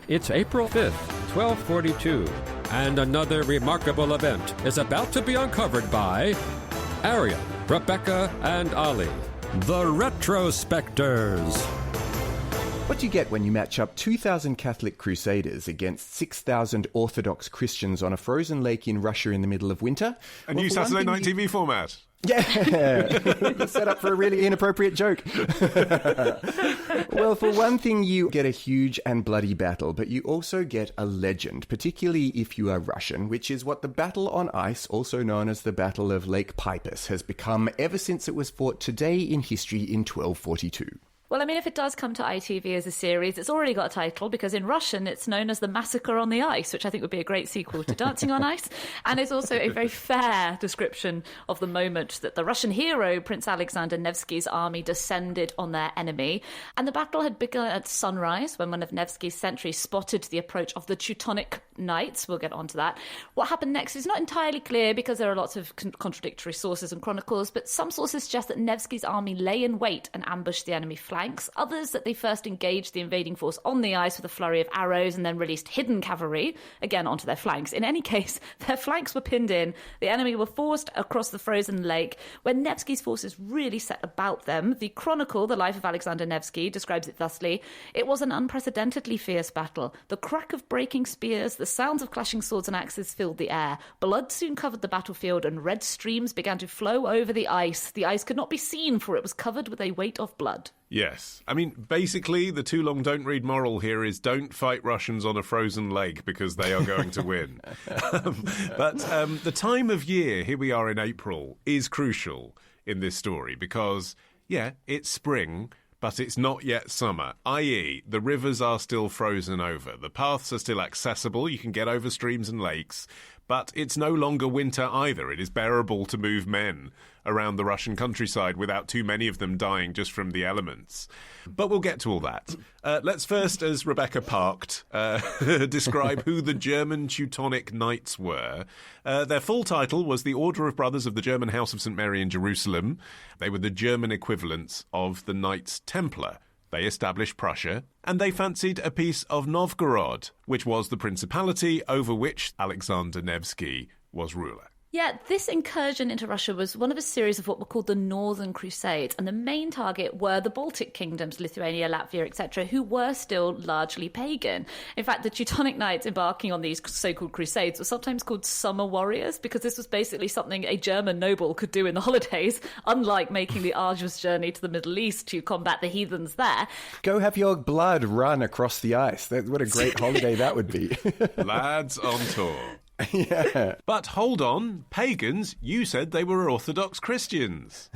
It's April 5th, 1242, and another remarkable event is about to be uncovered by Arion, Rebecca, and Olly, the Retrospectors. What do you get when you match up 2,000 Catholic Crusaders against 6,000 Orthodox Christians on a frozen lake in Russia in the middle of winter? A new Saturday night TV format. Yeah, set up for a really inappropriate joke. Well, for one thing, you get a huge and bloody battle, but you also get a legend, particularly if you are Russian, which is what the battle on ice, also known as the Battle of Lake Peipus, has become ever since it was fought today in history in 1242. Well, I mean, if it does come to ITV as a series, it's already got a title, because in Russian it's known as The Massacre on the Ice, which I think would be a great sequel to Dancing on Ice. And it's also a very fair description of the moment that the Russian hero, Prince Alexander Nevsky's army, descended on their enemy. And the battle had begun at sunrise, when one of Nevsky's sentries spotted the approach of the Teutonic Knights. We'll get onto that. What happened next is not entirely clear, because there are lots of contradictory sources and chronicles, but some sources suggest that Nevsky's army lay in wait and ambushed the enemy flanks. Others that they first engaged the invading force on the ice with a flurry of arrows and then released hidden cavalry, again onto their flanks. In any case, their flanks were pinned in, the enemy were forced across the frozen lake. When Nevsky's forces really set about them, the chronicle, The Life of Alexander Nevsky, describes it thusly: it was an unprecedentedly fierce battle. The crack of breaking spears, the sounds of clashing swords and axes filled the air. Blood soon covered the battlefield and red streams began to flow over the ice. The ice could not be seen, for it was covered with a weight of blood. Yes. I mean, basically, the too long don't read moral here is don't fight Russians on a frozen lake because they are going to win. But the time of year, here we are in April, is crucial in this story because, yeah, it's spring, but it's not yet summer, i.e. the rivers are still frozen over. The paths are still accessible. You can get over streams and lakes, but it's no longer winter either. It is bearable to move men around the Russian countryside without too many of them dying just from the elements. But we'll get to all that. Let's first, as Rebecca parked, describe who the German Teutonic Knights were. Their full title was the Order of Brothers of the German House of St. Mary in Jerusalem. They were the German equivalents of the Knights Templar. They established Prussia, and they fancied a piece of Novgorod, which was the principality over which Alexander Nevsky was ruler. Yeah, this incursion into Russia was one of a series of what were called the Northern Crusades, and the main target were the Baltic kingdoms, Lithuania, Latvia, etc., who were still largely pagan. In fact, the Teutonic Knights embarking on these so-called crusades were sometimes called summer warriors, because this was basically something a German noble could do in the holidays, unlike making the arduous journey to the Middle East to combat the heathens there. Go have your blood run across the ice. What a great holiday that would be. Lads on tour. Yeah. But hold on, pagans, you said they were Orthodox Christians.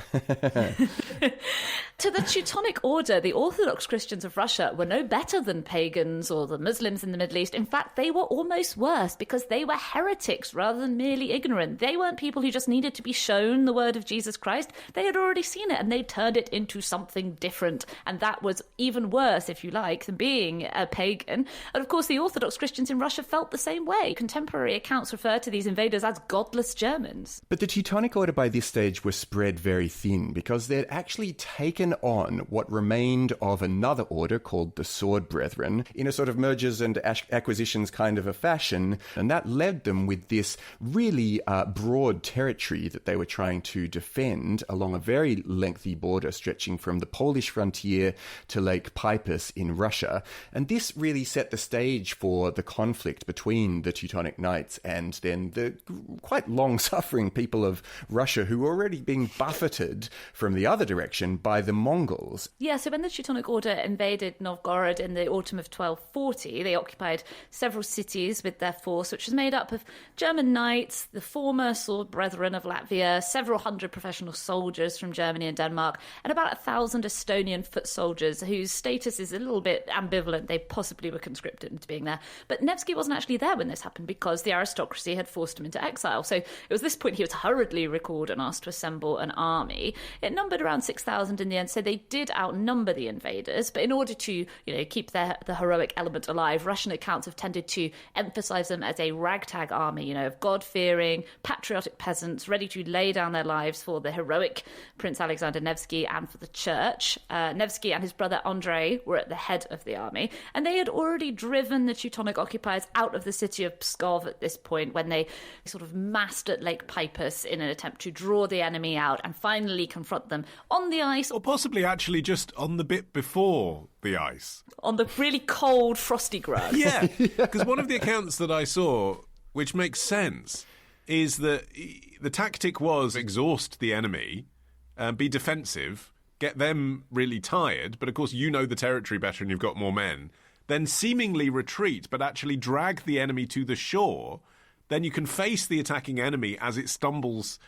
To the Teutonic Order, the Orthodox Christians of Russia were no better than pagans or the Muslims in the Middle East. In fact, they were almost worse because they were heretics rather than merely ignorant. They weren't people who just needed to be shown the word of Jesus Christ. They had already seen it and they turned it into something different. And that was even worse, if you like, than being a pagan. And of course, the Orthodox Christians in Russia felt the same way. Contemporary accounts refer to these invaders as godless Germans. But the Teutonic Order by this stage were spread very thin because they'd actually taken on what remained of another order called the Sword Brethren in a sort of mergers and acquisitions kind of a fashion, and that led them with this really broad territory that they were trying to defend along a very lengthy border stretching from the Polish frontier to Lake Peipus in Russia. And this really set the stage for the conflict between the Teutonic Knights and then the quite long-suffering people of Russia who were already being buffeted from the other direction by the Mongols. Yeah, so when the Teutonic Order invaded Novgorod in the autumn of 1240, they occupied several cities with their force, which was made up of German knights, the former Sword Brethren of Latvia, several hundred professional soldiers from Germany and Denmark, and about 1,000 Estonian foot soldiers whose status is a little bit ambivalent. They possibly were conscripted into being there. But Nevsky wasn't actually there when this happened because the aristocracy had forced him into exile. So it was this point he was hurriedly recalled and asked to assemble an army. It numbered around 6,000 in the end, so they did outnumber the invaders. But in order to, keep the heroic element alive, Russian accounts have tended to emphasize them as a ragtag army, of God-fearing, patriotic peasants ready to lay down their lives for the heroic Prince Alexander Nevsky and for the church. Nevsky and his brother Andrei were at the head of the army, and they had already driven the Teutonic occupiers out of the city of Pskov at this point when they sort of massed at Lake Peipus in an attempt to draw the enemy out and finally confront them on the ice. Or possibly actually just on the bit before the ice. On the really cold, frosty ground. Yeah, because one of the accounts that I saw, which makes sense, is that the tactic was exhaust the enemy, be defensive, get them really tired, but of course you know the territory better and you've got more men, then seemingly retreat, but actually drag the enemy to the shore, then you can face the attacking enemy as it stumbles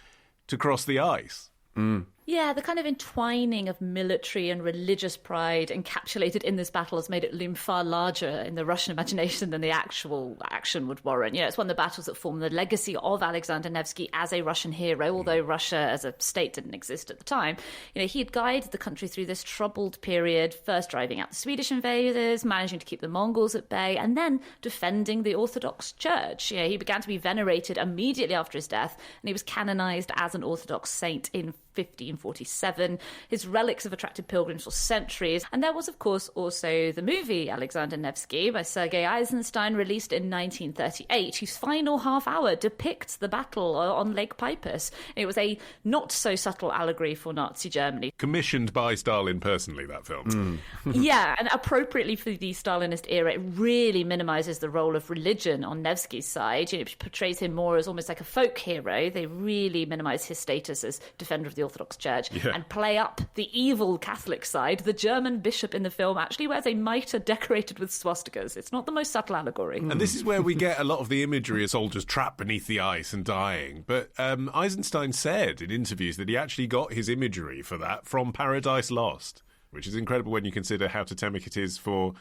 to cross the ice. Mm. Yeah, the kind of entwining of military and religious pride encapsulated in this battle has made it loom far larger in the Russian imagination than the actual action would warrant. It's one of the battles that form the legacy of Alexander Nevsky as a Russian hero, although Russia as a state didn't exist at the time. He had guided the country through this troubled period, first driving out the Swedish invaders, managing to keep the Mongols at bay, and then defending the Orthodox Church. He began to be venerated immediately after his death, and he was canonized as an Orthodox saint in 1547. His relics have attracted pilgrims for centuries. And there was, of course, also the movie Alexander Nevsky by Sergei Eisenstein, released in 1938, whose final half hour depicts the battle on Lake Peipus. It was a not-so-subtle allegory for Nazi Germany. Commissioned by Stalin personally, that film. Yeah, and appropriately for the Stalinist era, it really minimises the role of religion on Nevsky's side. It portrays him more as almost like a folk hero. They really minimise his status as defender of the Orthodox Church and play up the evil Catholic side. The German bishop in the film actually wears a mitre decorated with swastikas. It's not the most subtle allegory. And this is where we get a lot of the imagery of soldiers trapped beneath the ice and dying. But Eisenstein said in interviews that he actually got his imagery for that from Paradise Lost, which is incredible when you consider how totemic it is for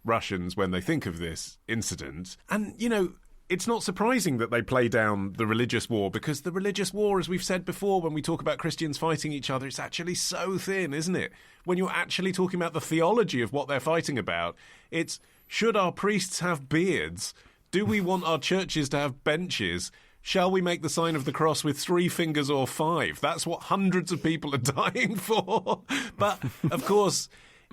Russians when they think of this incident. And, it's not surprising that they play down the religious war, because the religious war, as we've said before, when we talk about Christians fighting each other, it's actually so thin, isn't it? When you're actually talking about the theology of what they're fighting about, it's, should our priests have beards? Do we want our churches to have benches? Shall we make the sign of the cross with 3 fingers or 5? That's what hundreds of people are dying for. But, of course,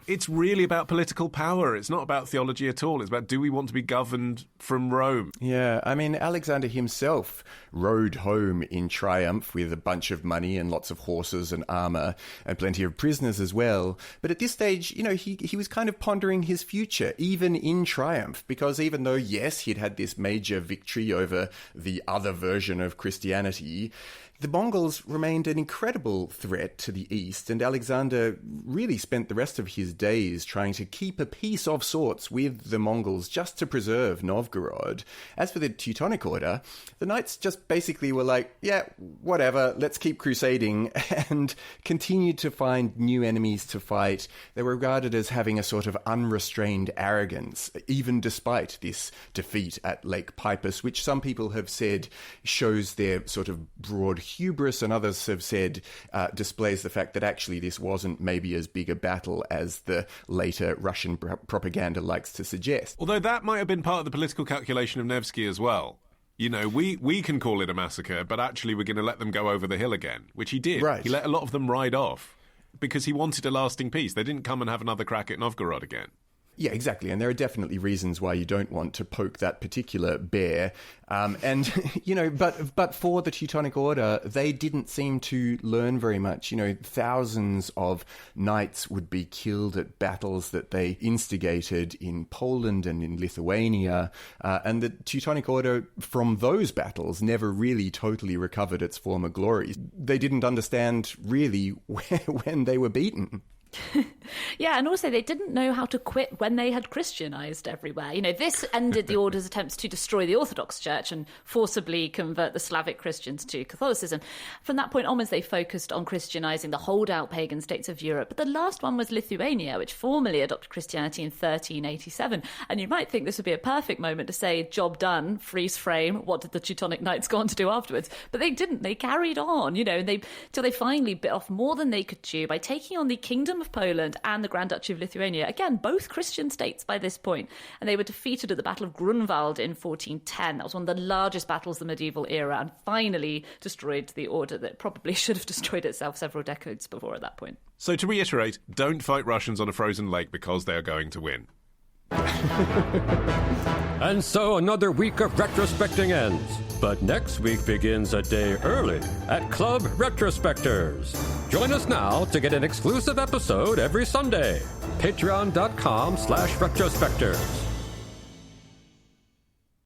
it's really about political power. It's not about theology at all. It's about, do we want to be governed from Rome? Yeah, I mean, Alexander himself rode home in triumph with a bunch of money and lots of horses and armor and plenty of prisoners as well. But at this stage, he was kind of pondering his future, even in triumph, because even though, yes, he'd had this major victory over the other version of Christianity, the Mongols remained an incredible threat to the east, and Alexander really spent the rest of his days trying to keep a peace of sorts with the Mongols just to preserve Novgorod. As for the Teutonic Order, the knights just basically were like, yeah, whatever, let's keep crusading, and continued to find new enemies to fight. They were regarded as having a sort of unrestrained arrogance, even despite this defeat at Lake Peipus, which some people have said shows their sort of broad hubris, and others have said displays the fact that actually this wasn't maybe as big a battle as the later Russian propaganda likes to suggest. Although that might have been part of the political calculation of Nevsky as well. We can call it a massacre, but actually we're going to let them go over the hill again, which he did. Right. He let a lot of them ride off because he wanted a lasting peace. They didn't come and have another crack at Novgorod again. Yeah, exactly. And there are definitely reasons why you don't want to poke that particular bear. But for the Teutonic Order, they didn't seem to learn very much. Thousands of knights would be killed at battles that they instigated in Poland and in Lithuania. And the Teutonic Order, from those battles, never really totally recovered its former glories. They didn't understand really when they were beaten. Yeah, and also they didn't know how to quit when they had Christianized everywhere. This ended the Order's attempts to destroy the Orthodox Church and forcibly convert the Slavic Christians to Catholicism. From that point onwards, they focused on Christianizing the holdout pagan states of Europe. But the last one was Lithuania, which formally adopted Christianity in 1387. And you might think this would be a perfect moment to say, job done, freeze frame, what did the Teutonic Knights go on to do afterwards? But they didn't. They carried on, till they finally bit off more than they could chew by taking on the Kingdom of Poland and the Grand Duchy of Lithuania, again, both Christian states by this point, and they were defeated at the Battle of Grunwald in 1410. That was one of the largest battles of the medieval era, and finally destroyed the order that probably should have destroyed itself several decades before at that point. So to reiterate, don't fight Russians on a frozen lake because they are going to win. And so another week of retrospecting ends. But next week begins a day early at CLUB RETROSPECTORS. Join us now to get an exclusive episode every Sunday. Patreon.com/retrospectors.